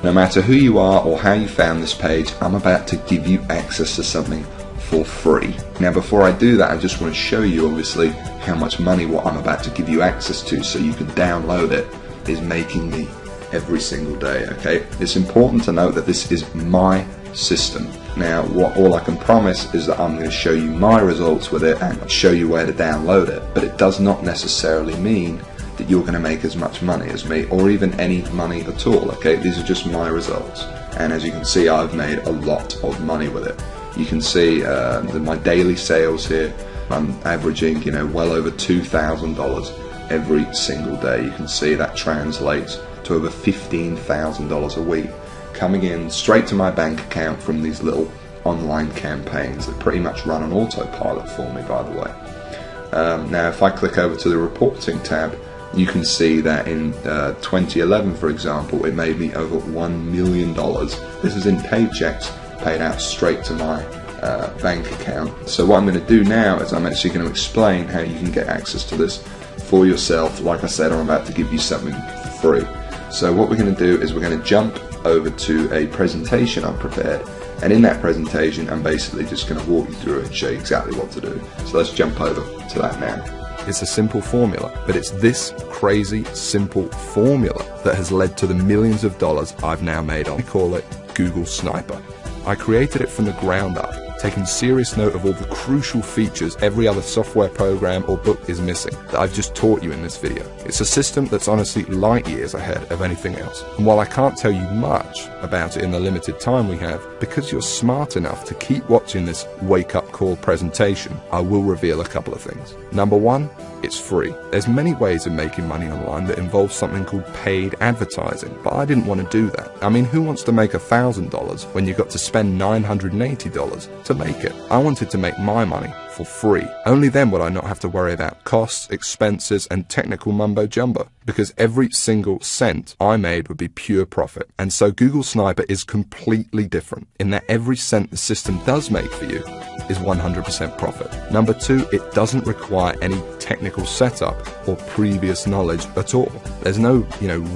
No matter who you are or how you found this page, I'm about to give you access to something for free. Now before I do that, I just want to show you obviously how much money what I'm about to give you access to so you can download it is making me every single day. Okay, it's important to note that this is my system. Now all I can promise is that I'm going to show you my results with it and show you where to download it, but it does not necessarily mean that you're going to make as much money as me or even any money at all. Okay, these are just my results, and as you can see, I've made a lot of money with it. You can see my daily sales here. I'm averaging, well over $2,000 every single day. You can see that translates to over $15,000 a week coming in straight to my bank account from these little online campaigns that pretty much run on autopilot for me, by the way. Now if I click over to the reporting tab, you can see that in 2011, for example, it made me over $1 million. This is in paychecks paid out straight to my bank account. So what I'm going to do now is I'm actually going to explain how you can get access to this for yourself. Like I said, I'm about to give you something for free. So what we're going to do is we're going to jump over to a presentation I've prepared, and in that presentation I'm basically just going to walk you through it and show you exactly what to do. So let's jump over to that now. It's a simple formula, but it's this crazy simple formula that has led to the millions of dollars I've now made on. We call it Google Sniper. I created it from the ground up, taking serious note of all the crucial features every other software program or book is missing that I've just taught you in this video. It's a system that's honestly light years ahead of anything else. And while I can't tell you much about it in the limited time we have, because you're smart enough to keep watching this wake-up call presentation, I will reveal a couple of things. Number one, it's free. There's many ways of making money online that involve something called paid advertising, but I didn't want to do that. I mean, who wants to make $1,000 when you got to spend $980 to make it? I wanted to make my money for free. Only then would I not have to worry about costs, expenses, and technical mumbo jumbo, because every single cent I made would be pure profit. And so Google Sniper is completely different in that every cent the system does make for you is 100% profit. Number two, it doesn't require any technical setup or previous knowledge at all. There's no,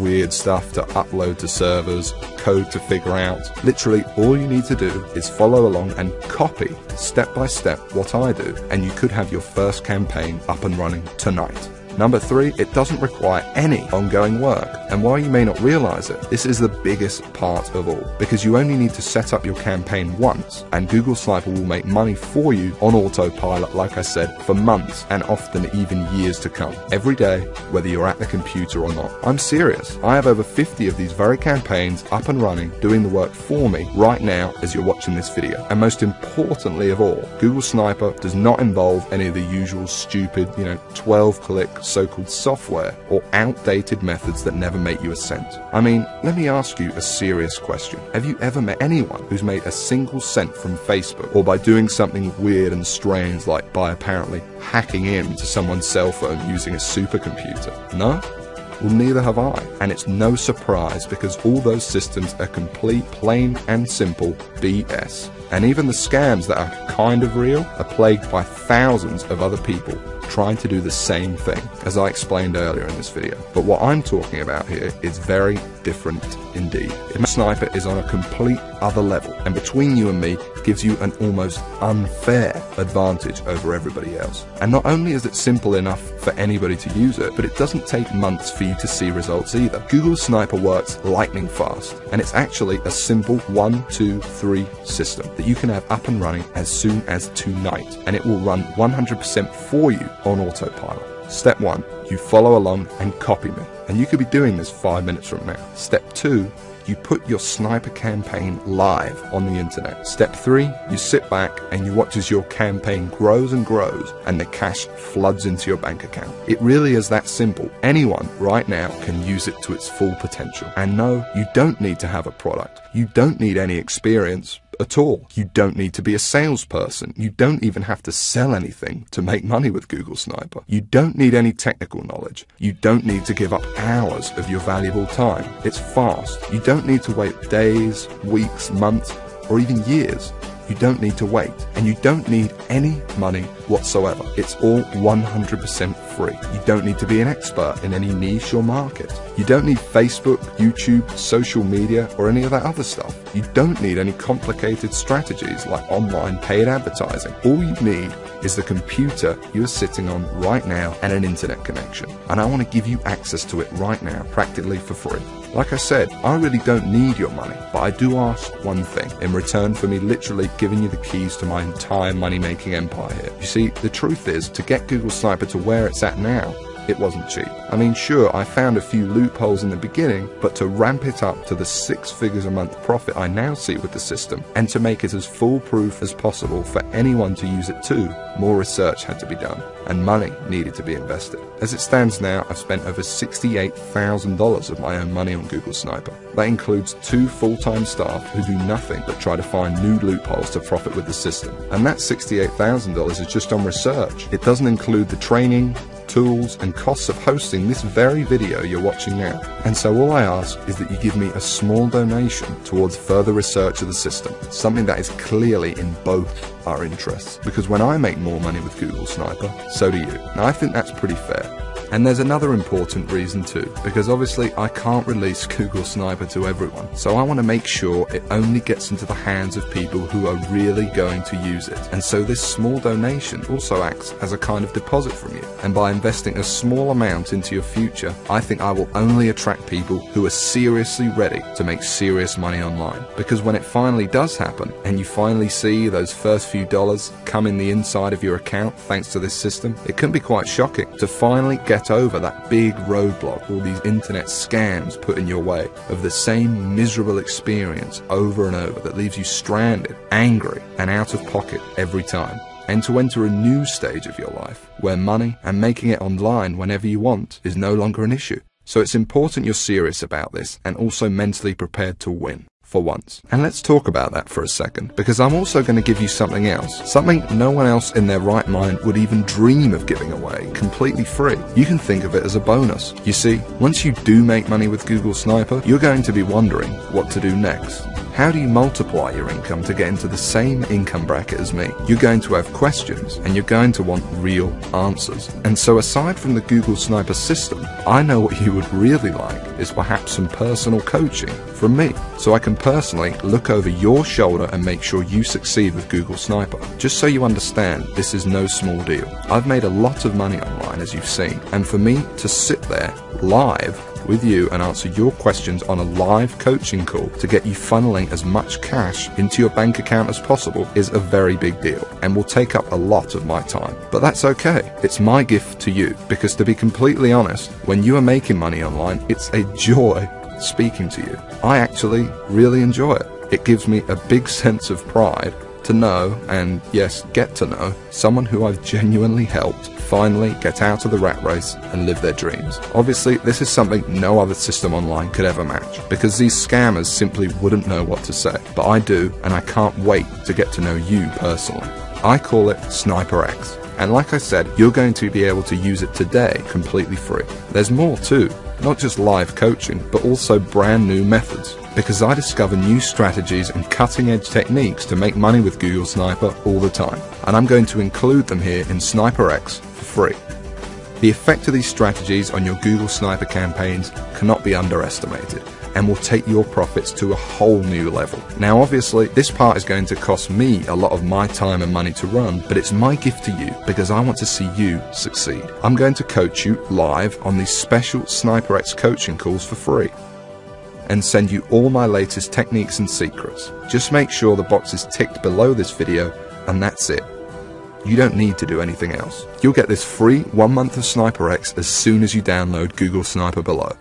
weird stuff to upload to servers, code to figure out. Literally, all you need to do is follow along and copy step by step what I do, and you could have your first campaign up and running tonight. Number three, it doesn't require any ongoing work. And while you may not realize it, this is the biggest part of all, because you only need to set up your campaign once, and Google Sniper will make money for you on autopilot, like I said, for months and often even years to come. Every day, whether you're at the computer or not. I'm serious. I have over 50 of these very campaigns up and running, doing the work for me right now as you're watching this video. And most importantly of all, Google Sniper does not involve any of the usual stupid, 12-click so-called software or outdated methods that never make you a cent. I mean, let me ask you a serious question. Have you ever met anyone who's made a single cent from Facebook, or by doing something weird and strange like by apparently hacking into someone's cell phone using a supercomputer? No? Well, neither have I. And it's no surprise, because all those systems are complete, plain and simple BS. And even the scams that are kind of real are plagued by thousands of other people trying to do the same thing, as I explained earlier in this video. But what I'm talking about here is very different indeed. Sniper is on a complete other level, and between you and me, gives you an almost unfair advantage over everybody else. And not only is it simple enough for anybody to use it, but it doesn't take months for you to see results either. Google Sniper works lightning fast, and it's actually a simple 1, 2, 3 system that you can have up and running as soon as tonight, and it will run 100% for you on autopilot. Step 1, you follow along and copy me, and you could be doing this 5 minutes from now. Step 2, you put your sniper campaign live on the internet. Step 3, you sit back and you watch as your campaign grows and grows and the cash floods into your bank account. It really is that simple. Anyone right now can use it to its full potential. And no, you don't need to have a product. You don't need any experience at all. You don't need to be a salesperson. You don't even have to sell anything to make money with Google Sniper. You don't need any technical knowledge. You don't need to give up hours of your valuable time. It's fast. You don't need to wait days, weeks, months, or even years. You don't need to wait, and you don't need any money whatsoever. It's all 100% free. You don't need to be an expert in any niche or market. You don't need Facebook, YouTube, social media, or any of that other stuff. You don't need any complicated strategies like online paid advertising. All you need is the computer you're sitting on right now and an internet connection. And I want to give you access to it right now, practically for free. Like I said, I really don't need your money, but I do ask one thing in return for me literally giving you the keys to my entire money-making empire here. You see, the truth is, to get Google Sniper to where it's at now, it wasn't cheap. I mean, sure, I found a few loopholes in the beginning, but to ramp it up to the 6 figures a month profit I now see with the system, and to make it as foolproof as possible for anyone to use it too, more research had to be done, and money needed to be invested. As it stands now, I've spent over $68,000 of my own money on Google Sniper. That includes 2 full-time staff who do nothing but try to find new loopholes to profit with the system. And that $68,000 is just on research. It doesn't include the training, tools and costs of hosting this very video you're watching now. And so all I ask is that you give me a small donation towards further research of the system, something that is clearly in both our interests, because when I make more money with Google Sniper, so do you. Now I think that's pretty fair. And there's another important reason too, because obviously I can't release Google Sniper to everyone, so I want to make sure it only gets into the hands of people who are really going to use it. And so this small donation also acts as a kind of deposit from you, and by investing a small amount into your future, I think I will only attract people who are seriously ready to make serious money online. Because when it finally does happen, and you finally see those first few dollars come in the inside of your account thanks to this system, it can be quite shocking to finally get over that big roadblock all these internet scams put in your way of the same miserable experience over and over that leaves you stranded, angry and out of pocket every time, and to enter a new stage of your life where money and making it online whenever you want is no longer an issue. So it's important you're serious about this and also mentally prepared to win. For once. And let's talk about that for a second, because I'm also going to give you something else, something no one else in their right mind would even dream of giving away, completely free. You can think of it as a bonus. You see, once you do make money with Google Sniper, you're going to be wondering what to do next. How do you multiply your income to get into the same income bracket as me? You're going to have questions, and you're going to want real answers. And so aside from the Google Sniper system, I know what you would really like is perhaps some personal coaching from me, so I can personally look over your shoulder and make sure you succeed with Google Sniper. Just so you understand, this is no small deal. I've made a lot of money online, as you've seen, and for me to sit there live with you and answer your questions on a live coaching call to get you funneling as much cash into your bank account as possible is a very big deal and will take up a lot of my time. But that's okay. It's my gift to you, because to be completely honest, when you are making money online, it's a joy speaking to you. I actually really enjoy it. It gives me a big sense of pride to know, and yes, get to know, someone who I've genuinely helped finally get out of the rat race and live their dreams. Obviously, this is something no other system online could ever match, because these scammers simply wouldn't know what to say. But I do, and I can't wait to get to know you personally. I call it Sniper X. And like I said, you're going to be able to use it today completely free. There's more too, not just live coaching, but also brand new methods. Because I discover new strategies and cutting-edge techniques to make money with Google Sniper all the time. And I'm going to include them here in Sniper X for free. The effect of these strategies on your Google Sniper campaigns cannot be underestimated, and will take your profits to a whole new level. Now obviously, this part is going to cost me a lot of my time and money to run, but it's my gift to you because I want to see you succeed. I'm going to coach you live on these special Sniper X coaching calls for free, and send you all my latest techniques and secrets. Just make sure the box is ticked below this video, and that's it. You don't need to do anything else. You'll get this free 1 month of Sniper X as soon as you download Google Sniper below.